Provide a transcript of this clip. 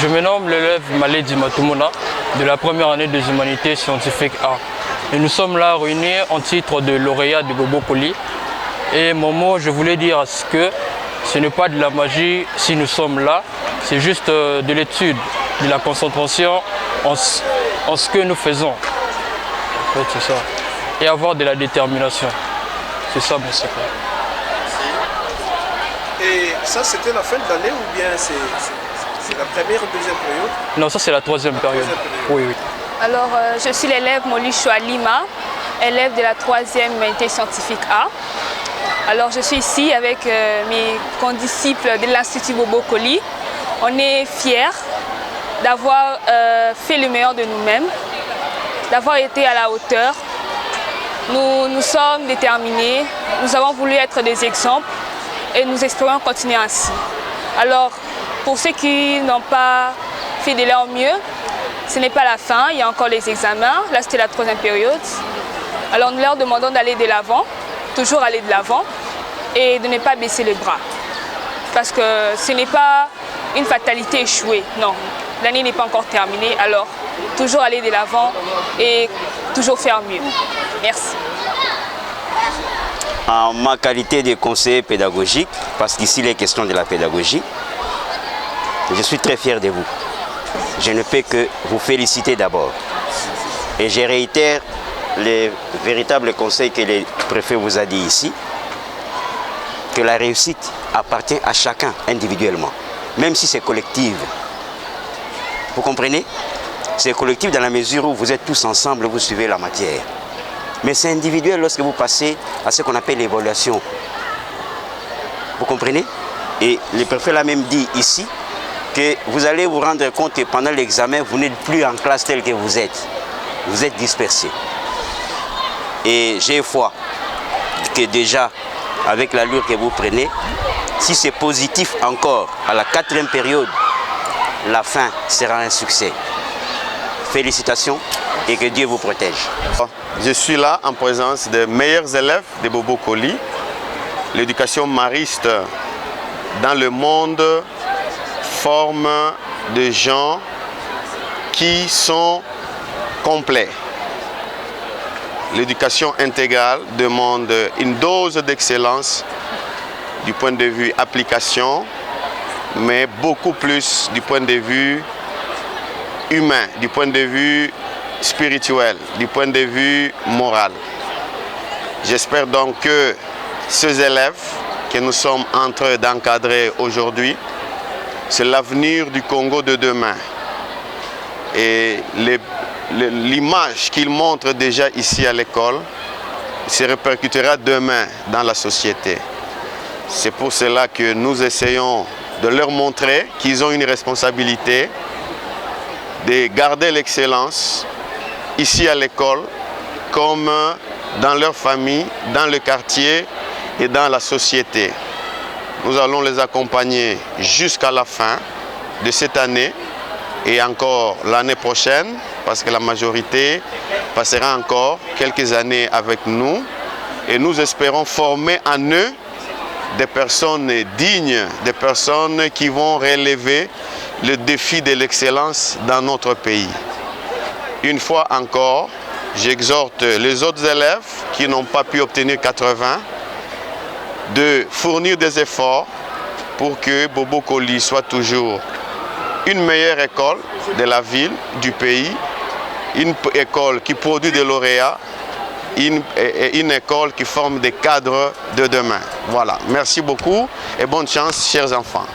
Je me nomme l'élève Maledi Matumona de la première année des humanités scientifiques A. Et nous sommes là réunis en titre de lauréat de Bobo Koli. Et mon mot, je voulais dire que ce n'est pas de la magie si nous sommes là, c'est juste de l'étude, de la concentration en ce que nous faisons. En fait, c'est ça. Et avoir de la détermination. C'est ça mon secret. Et ça, c'était la fin d'année ou bien c'est la première ou deuxième période? Non, ça c'est la troisième période. Oui, oui. Alors, je suis l'élève Molichoa Lima, élève de la troisième humanité scientifique A. Alors, je suis ici avec mes condisciples de l'Institut Bobo Koli. On est fiers d'avoir fait le meilleur de nous-mêmes, d'avoir été à la hauteur. Nous sommes déterminés, nous avons voulu être des exemples et nous espérons continuer ainsi. Alors, pour ceux qui n'ont pas fait de leur mieux, ce n'est pas la fin, il y a encore les examens. Là, c'était la troisième période. Alors, nous leur demandons d'aller de l'avant, toujours aller de l'avant et de ne pas baisser les bras. Parce que ce n'est pas une fatalité échouée, non. L'année n'est pas encore terminée, alors toujours aller de l'avant et toujours faire mieux. Merci. En ma qualité de conseiller pédagogique, parce qu'ici il est question de la pédagogie, je suis très fier de vous. Je ne peux que vous féliciter d'abord. Et je réitère les véritables conseils que le préfet vous a dit ici, que la réussite appartient à chacun individuellement, même si c'est collectif. Vous comprenez? C'est collectif dans la mesure où vous êtes tous ensemble, vous suivez la matière. Mais c'est individuel lorsque vous passez à ce qu'on appelle l'évaluation. Vous comprenez? Et le préfet l'a même dit ici que vous allez vous rendre compte que pendant l'examen, vous n'êtes plus en classe telle que vous êtes. Vous êtes dispersés. Et j'ai foi que déjà, avec l'allure que vous prenez, si c'est positif encore à la quatrième période, la fin sera un succès. Félicitations et que Dieu vous protège. Je suis là en présence des meilleurs élèves de Bobo Koli. L'éducation mariste dans le monde forme de gens qui sont complets. L'éducation intégrale demande une dose d'excellence du point de vue application, mais beaucoup plus du point de vue humain, du point de vue spirituel, du point de vue moral. J'espère donc que ces élèves que nous sommes en train d'encadrer aujourd'hui, c'est l'avenir du Congo de demain. Et l'image qu'ils montrent déjà ici à l'école se répercutera demain dans la société. C'est pour cela que nous essayons de leur montrer qu'ils ont une responsabilité de garder l'excellence ici à l'école comme dans leur famille, dans le quartier et dans la société. Nous allons les accompagner jusqu'à la fin de cette année et encore l'année prochaine parce que la majorité passera encore quelques années avec nous et nous espérons former en eux des personnes dignes, des personnes qui vont relever le défi de l'excellence dans notre pays. Une fois encore, j'exhorte les autres élèves qui n'ont pas pu obtenir 80 de fournir des efforts pour que Bobo Koli soit toujours une meilleure école de la ville, du pays, une école qui produit des lauréats, une école qui forme des cadres de demain. Voilà, merci beaucoup et bonne chance, chers enfants.